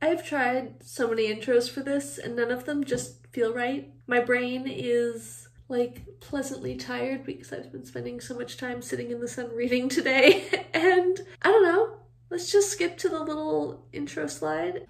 I've tried so many intros for this and none of them just feel right. My brain is like pleasantly tired because I've been spending so much time sitting in the sun reading today. And I don't know, let's just skip to the little intro slide.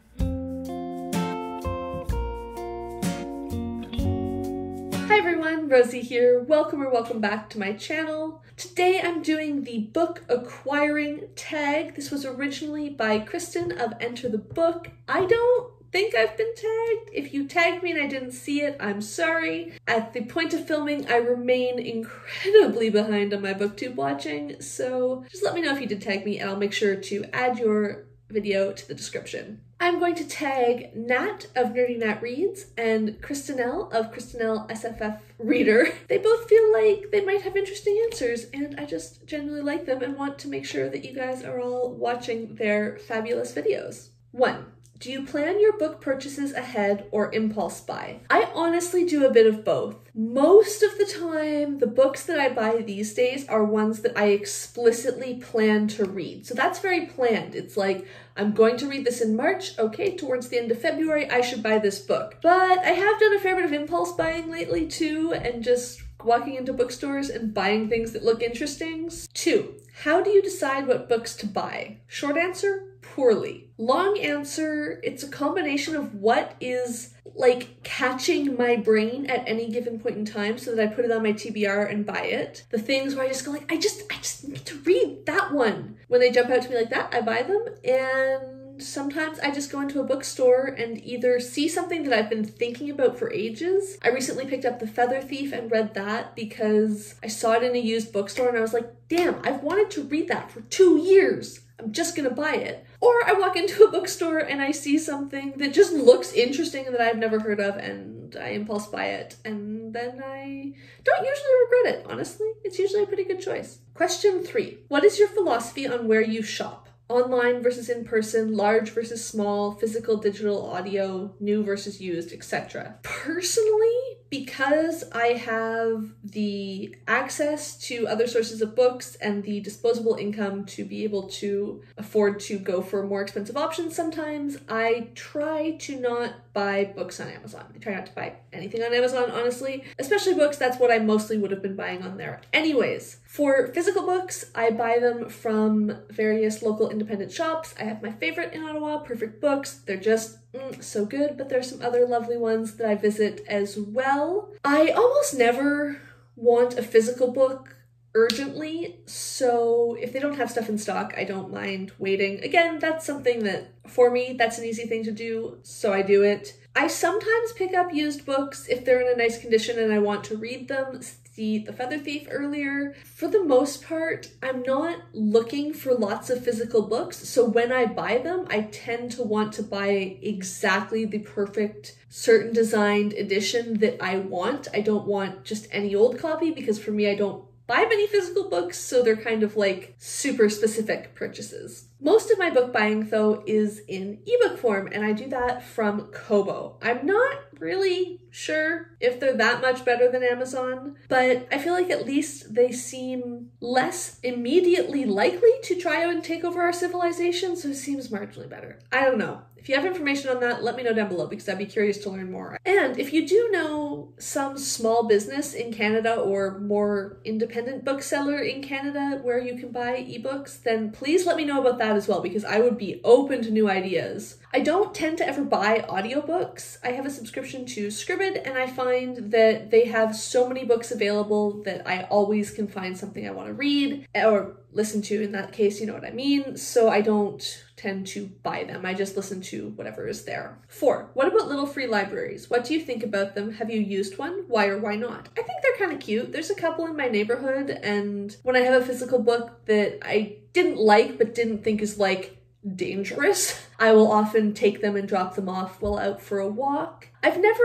Hi everyone, Rosie here. Welcome back to my channel. Today I'm doing the book acquiring tag. This was originally by Kristen of Enter the Book. I don't think I've been tagged. If you tagged me and I didn't see it, I'm sorry. At the point of filming, I remain incredibly behind on my Booktube watching, so just let me know if you did tag me and I'll make sure to add your video to the description. I'm going to tag Nat of Nerdy Nat Reads and Kristinelle of Kristinelle SFF Reader. They both feel like they might have interesting answers and I just genuinely like them and want to make sure that you guys are all watching their fabulous videos. 1. Do you plan your book purchases ahead or impulse buy? I honestly do a bit of both. Most of the time, the books that I buy these days are ones that I explicitly plan to read. So that's very planned. It's like, I'm going to read this in March. Okay, towards the end of February, I should buy this book. But I have done a fair bit of impulse buying lately too, and just walking into bookstores and buying things that look interesting. 2. How do you decide what books to buy? Short answer, poorly. Long answer, it's a combination of what is like catching my brain at any given point in time so that I put it on my TBR and buy it. The things where I just go like, I just need to read that one. When they jump out to me like that, I buy them. And sometimes I just go into a bookstore and either see something that I've been thinking about for ages. I recently picked up The Feather Thief and read that because I saw it in a used bookstore and I was like, damn, I've wanted to read that for 2 years. I'm just gonna buy it. Or I walk into a bookstore and I see something that just looks interesting that I've never heard of and I impulse buy it. And then I don't usually regret it, honestly. It's usually a pretty good choice. Question 3. What is your philosophy on where you shop? Online versus in person, large versus small, physical, digital, audio, new versus used, etc. Personally, because I have the access to other sources of books and the disposable income to be able to afford to go for more expensive options sometimes, I try to not buy books on Amazon. I try not to buy anything on Amazon, honestly, especially books. That's what I mostly would have been buying on there. Anyways, for physical books, I buy them from various local independent shops. I have my favorite in Ottawa, Perfect Books. They're just so good, but there's some other lovely ones that I visit as well. I almost never want a physical book urgently, so if they don't have stuff in stock, I don't mind waiting. Again, that's something that, for me, that's an easy thing to do, so I do it. I sometimes pick up used books if they're in a nice condition and I want to read them. See The Feather Thief earlier. For the most part, I'm not looking for lots of physical books, so when I buy them, I tend to want to buy exactly the perfect certain designed edition that I want. I don't want just any old copy because for me, I don't buy many physical books, so they're kind of like super specific purchases. Most of my book buying, though, is in ebook form, and I do that from Kobo. I'm not really sure if they're that much better than Amazon, but I feel like at least they seem less immediately likely to try and take over our civilization, so it seems marginally better. I don't know. If you have information on that, let me know down below because I'd be curious to learn more. And if you do know some small business in Canada or more independent bookseller in Canada where you can buy ebooks, then please let me know about that as well because I would be open to new ideas. I don't tend to ever buy audiobooks. I have a subscription to Scribd and I find that they have so many books available that I always can find something I want to read or listen to in that case, you know what I mean? So I don't tend to buy them. I just listen to whatever is there. 4. What about little free libraries? What do you think about them? Have you used one? Why or why not? I think they're kind of cute. There's a couple in my neighborhood, and when I have a physical book that I didn't like but didn't think is like dangerous, I will often take them and drop them off while out for a walk. I've never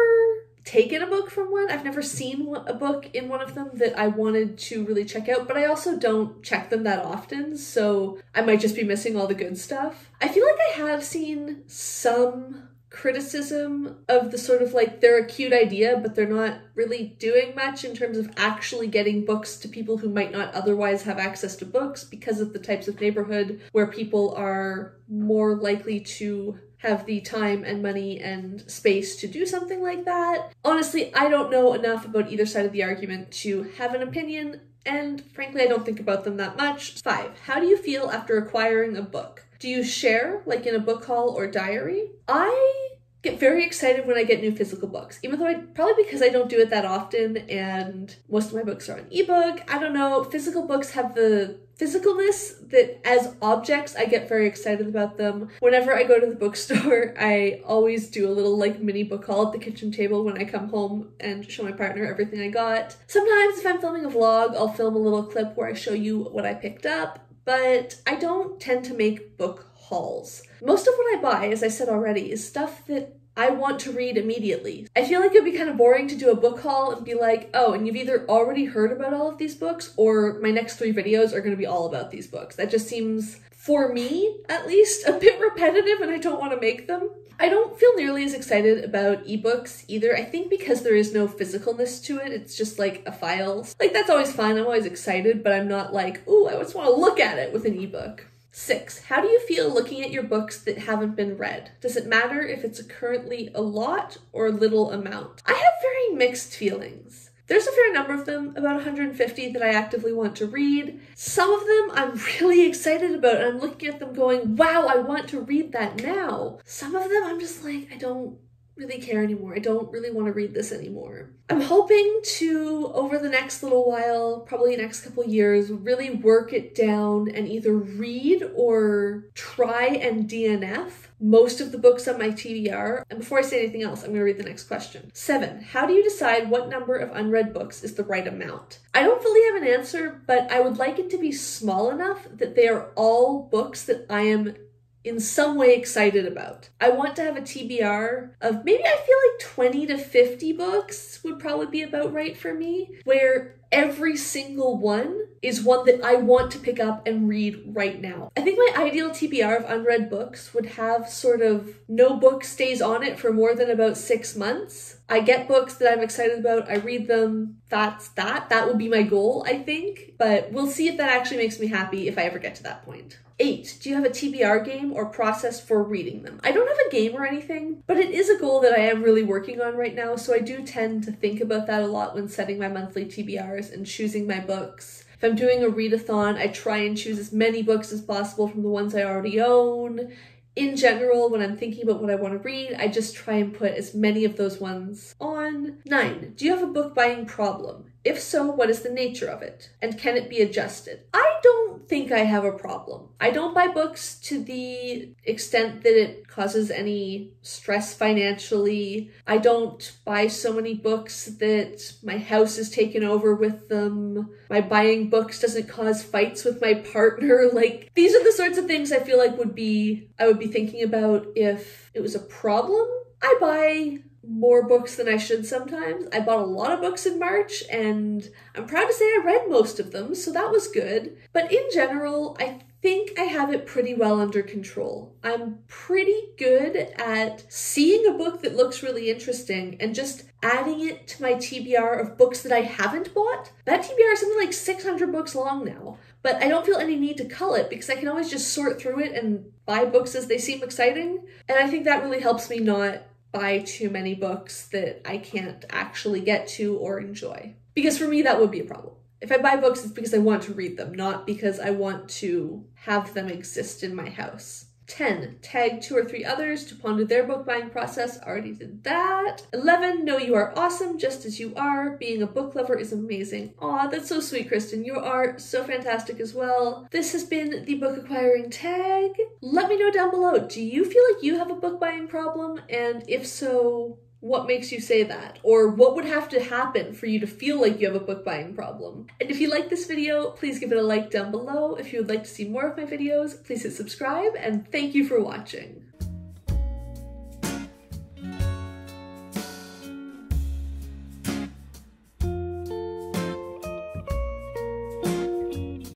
taken a book from one. I've never seen a book in one of them that I wanted to really check out, but I also don't check them that often, so I might just be missing all the good stuff. I feel like I have seen some criticism of the sort of like, they're a cute idea, but they're not really doing much in terms of actually getting books to people who might not otherwise have access to books because of the types of neighborhood where people are more likely to have the time and money and space to do something like that. Honestly, I don't know enough about either side of the argument to have an opinion, and frankly, I don't think about them that much. 5, how do you feel after acquiring a book? Do you share, like in a book haul or diary? I get very excited when I get new physical books, even though probably because I don't do it that often and most of my books are on ebook. I don't know, physical books have the physicalness that as objects, I get very excited about them. Whenever I go to the bookstore, I always do a little like mini book haul at the kitchen table when I come home and show my partner everything I got. Sometimes if I'm filming a vlog, I'll film a little clip where I show you what I picked up, but I don't tend to make book hauls. Most of what I buy, as I said already, is stuff that I want to read immediately. I feel like it'd be kind of boring to do a book haul and be like, oh, and you've either already heard about all of these books or my next 3 videos are going to be all about these books. That just seems, for me at least, a bit repetitive and I don't want to make them. I don't feel nearly as excited about ebooks either. I think because there is no physicalness to it, it's just like a file. Like that's always fun, I'm always excited, but I'm not like, ooh, I just want to look at it with an ebook. 6, how do you feel looking at your books that haven't been read? Does it matter if it's currently a lot or a little amount? I have very mixed feelings. There's a fair number of them, about 150 that I actively want to read. Some of them I'm really excited about and I'm looking at them going, wow, I want to read that now. Some of them I'm just like, I don't really care anymore. I don't really want to read this anymore. I'm hoping to, over the next little while, probably next couple years, really work it down and either read or try and DNF most of the books on my TBR. And before I say anything else, I'm going to read the next question. 7, how do you decide what number of unread books is the right amount? I don't fully have an answer, but I would like it to be small enough that they are all books that I am in some way excited about. I want to have a TBR of maybe I feel like 20 to 50 books would probably be about right for me, where every single one is one that I want to pick up and read right now. I think my ideal TBR of unread books would have sort of no book stays on it for more than about 6 months. I get books that I'm excited about, I read them, that's that. That would be my goal, I think, but we'll see if that actually makes me happy if I ever get to that point. 8, do you have a TBR game or process for reading them? I don't have a game or anything, but it is a goal that I am really working on right now, so I do tend to think about that a lot when setting my monthly TBRs and choosing my books. If I'm doing a readathon, I try and choose as many books as possible from the ones I already own. In general, when I'm thinking about what I want to read, I just try and put as many of those ones on. 9, do you have a book buying problem? If so, what is the nature of it? And can it be adjusted? I don't think I have a problem. I don't buy books to the extent that it causes any stress financially. I don't buy so many books that my house is taken over with them. My buying books doesn't cause fights with my partner. Like, these are the sorts of things I feel like I would be thinking about if it was a problem. I buy more books than I should sometimes. I bought a lot of books in March and I'm proud to say I read most of them, so that was good. But in general, I think I have it pretty well under control. I'm pretty good at seeing a book that looks really interesting and just adding it to my TBR of books that I haven't bought. That TBR is something like 600 books long now, but I don't feel any need to cull it because I can always just sort through it and buy books as they seem exciting. And I think that really helps me not buy too many books that I can't actually get to or enjoy. Because for me, that would be a problem. If I buy books, it's because I want to read them, not because I want to have them exist in my house. 10, tag 2 or 3 others to ponder their book buying process. Already did that. 11, know you are awesome just as you are. Being a book lover is amazing. Aw, that's so sweet, Kristen. You are so fantastic as well. This has been the book acquiring tag. Let me know down below, do you feel like you have a book buying problem? And if so, what makes you say that? Or what would have to happen for you to feel like you have a book buying problem? And if you like this video, please give it a like down below. If you would like to see more of my videos, please hit subscribe, and thank you for watching.